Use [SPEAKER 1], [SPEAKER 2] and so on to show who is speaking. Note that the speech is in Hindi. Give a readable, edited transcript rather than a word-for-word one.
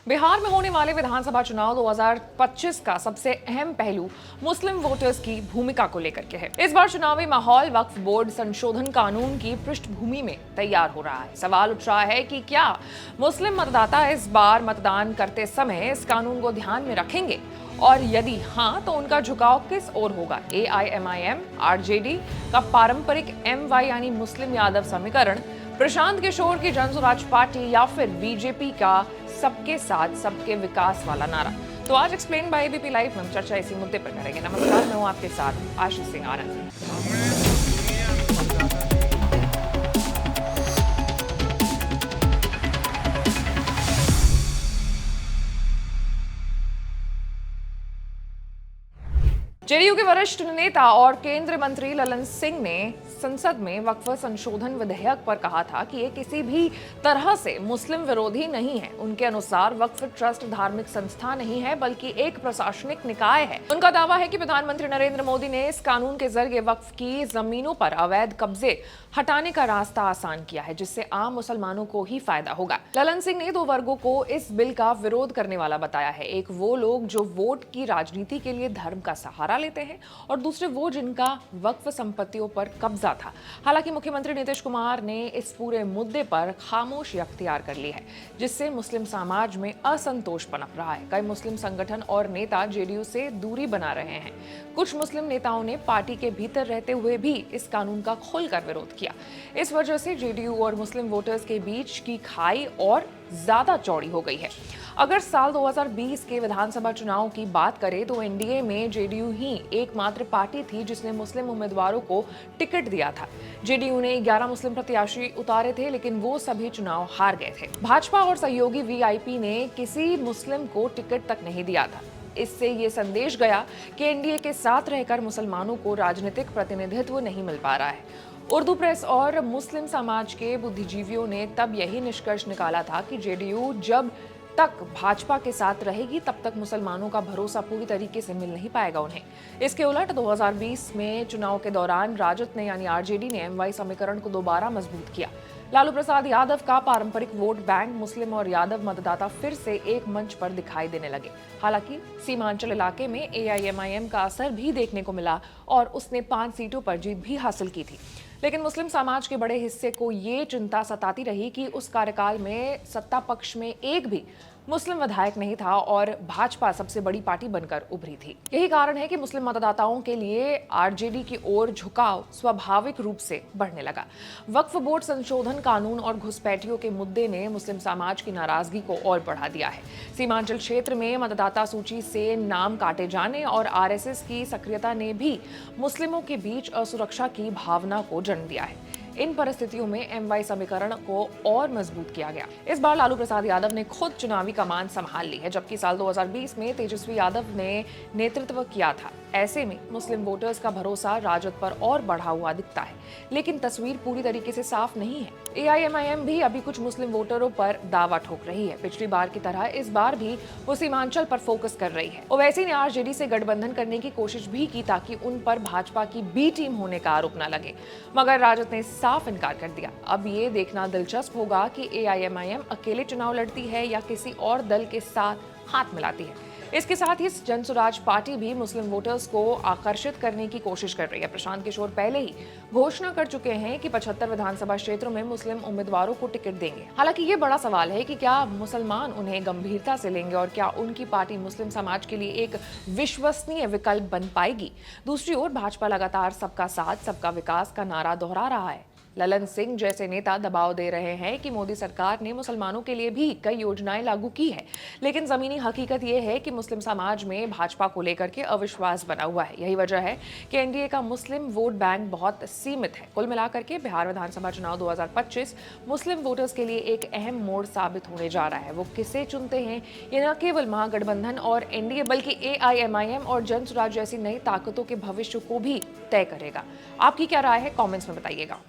[SPEAKER 1] बिहार में होने वाले विधानसभा चुनाव 2025 का सबसे अहम पहलू मुस्लिम वोटर्स की भूमिका को लेकर के है। इस बार चुनावी माहौल वक्फ बोर्ड संशोधन कानून की पृष्ठभूमि में तैयार हो रहा है। सवाल उठ रहा है कि क्या मुस्लिम मतदाता इस बार मतदान करते समय इस कानून को ध्यान में रखेंगे, और यदि हाँ तो उनका झुकाव किस ओर होगा? AIMIM, RJD का पारंपरिक MY यानी मुस्लिम यादव समीकरण, प्रशांत किशोर की जन स्वराज पार्टी, या फिर बीजेपी का सबके साथ सबके विकास वाला नारा? तो आज एक्सप्लेन बाय ABP लाइव में हम चर्चा इसी मुद्दे पर करेंगे। नमस्कार, मैं हूं आपके साथ आशीष सिंह आनंद। जेडीयू के वरिष्ठ नेता और केंद्रीय मंत्री ललन सिंह ने संसद में वक्फ संशोधन विधेयक पर कहा था कि ये किसी भी तरह से मुस्लिम विरोधी नहीं है। उनके अनुसार वक्फ ट्रस्ट धार्मिक संस्था नहीं है बल्कि एक प्रशासनिक निकाय है। उनका दावा है कि प्रधानमंत्री नरेंद्र मोदी ने इस कानून के जरिए वक्फ की जमीनों पर अवैध कब्जे हटाने का रास्ता आसान किया है, जिससे आम मुसलमानों को ही फायदा होगा। ललन सिंह ने दो वर्गों को इस बिल का विरोध करने वाला बताया है। एक वो लोग जो वोट की राजनीति के लिए धर्म का सहारा लेते हैं, और दूसरे वो जिनका वक्फ संपत्तियों पर कब्जा था। हालांकि मुख्यमंत्री नीतीश कुमार ने इस पूरे मुद्दे पर खामोशी अख्तियार कर ली है, जिससे मुस्लिम समाज में असंतोष पनप रहा है। कई मुस्लिम संगठन और नेता जेडीयू से दूरी बना रहे हैं। कुछ मुस्लिम नेताओं ने पार्टी के भीतर रहते हुए भी इस कानून का खुलकर विरोध किया। इस वजह से जेडीयू और मुस्लिम वोटर्स के बीच की खाई और ज्यादा चौड़ी हो गई है। अगर साल 2020 के विधानसभा चुनाव की बात करें तो एनडीए में जेडीयू ही एकमात्र पार्टी थी जिसने मुस्लिम उम्मीदवारों को टिकट दिया था। जेडीयू ने 11 मुस्लिम प्रत्याशी उतारे थे, लेकिन वो सभी चुनाव हार गए थे। भाजपा और सहयोगी वीआईपी ने किसी मुस्लिम को टिकट तक नहीं दिया था। इससे ये संदेश गया कि एनडीए के साथ रहकर मुसलमानों को राजनीतिक प्रतिनिधित्व नहीं मिल पा रहा है। उर्दू प्रेस और मुस्लिम समाज के बुद्धिजीवियों ने तब यही निष्कर्ष निकाला था कि जेडीयू जब तक भाजपा के साथ रहेगी तब तक मुसलमानों का भरोसा पूरी तरीके से मिल नहीं पाएगा उन्हें। इसके उलट 2020 में चुनाव के दौरान राजद ने यानी आरजेडी ने MY समीकरण को दोबारा मजबूत किया। लालू प्रसाद यादव का पारंपरिक वोट बैंक मुस्लिम और यादव मतदाता फिर से एक मंच पर दिखाई देने लगे। हालांकि सीमांचल इलाके में AIMIM का असर भी देखने को मिला और उसने 5 सीटों पर जीत भी हासिल की थी। लेकिन मुस्लिम समाज के बड़े हिस्से को ये चिंता सताती रही कि उस कार्यकाल में सत्ता पक्ष में एक भी मुस्लिम विधायक नहीं था और भाजपा सबसे बड़ी पार्टी बनकर उभरी थी। यही कारण है कि मुस्लिम मतदाताओं के लिए आरजेडी की ओर झुकाव स्वाभाविक रूप से बढ़ने लगा। वक्फ बोर्ड संशोधन कानून और घुसपैठियों के मुद्दे ने मुस्लिम समाज की नाराजगी को और बढ़ा दिया है। सीमांचल क्षेत्र में मतदाता सूची से नाम काटे जाने और आरएसएस की सक्रियता ने भी मुस्लिमों के बीच असुरक्षा की भावना को जन्म दिया है। इन परिस्थितियों में MY समीकरण को और मजबूत किया गया। इस बार लालू प्रसाद यादव ने खुद चुनावी कमान संभाल ली है, जबकि साल 2020 में तेजस्वी यादव ने नेतृत्व किया था। ऐसे में मुस्लिम वोटर्स का भरोसा राजद पर और बढ़ा हुआ दिखता है, लेकिन तस्वीर पूरी तरीके से साफ नहीं है। AIMIM भी अभी कुछ मुस्लिम वोटरों पर दावा ठोक रही है। पिछली बार की तरह इस बार भी वो सीमांचल पर फोकस कर रही है। ओवैसी ने आरजेडी से गठबंधन करने की कोशिश भी की ताकि उन पर भाजपा की बी टीम होने का आरोप न लगे, मगर राजद ने साफ इनकार कर दिया। अब ये देखना दिलचस्प होगा कि AIMIM अकेले चुनाव लड़ती है या किसी और दल के साथ हाथ मिलाती है। इसके साथ ही जन स्वराज पार्टी भी मुस्लिम वोटर्स को आकर्षित करने की कोशिश कर रही है। प्रशांत किशोर पहले ही घोषणा कर चुके हैं कि 75 विधानसभा क्षेत्रों में मुस्लिम उम्मीदवारों को टिकट देंगे। हालांकि ये बड़ा सवाल है कि क्या मुसलमान उन्हें गंभीरता से लेंगे और क्या उनकी पार्टी मुस्लिम समाज के लिए एक विश्वसनीय विकल्प बन पाएगी। दूसरी ओर भाजपा लगातार सबका साथ सबका विकास का नारा दोहरा रहा है। ललन सिंह जैसे नेता दबाव दे रहे हैं कि मोदी सरकार ने मुसलमानों के लिए भी कई योजनाएं लागू की है, लेकिन जमीनी हकीकत यह है कि मुस्लिम समाज में भाजपा को लेकर के अविश्वास बना हुआ है। यही वजह है कि एनडीए का मुस्लिम वोट बैंक बहुत सीमित है। कुल मिलाकर के बिहार विधानसभा चुनाव 2025 मुस्लिम वोटर्स के लिए एक अहम मोड़ साबित होने जा रहा है। वो किसे चुनते हैं ये न केवल महागठबंधन और एनडीए बल्कि AIMIM और जन स्वराज जैसी नई ताकतों के भविष्य को भी तय करेगा। आपकी क्या राय है, कमेंट्स में बताइएगा।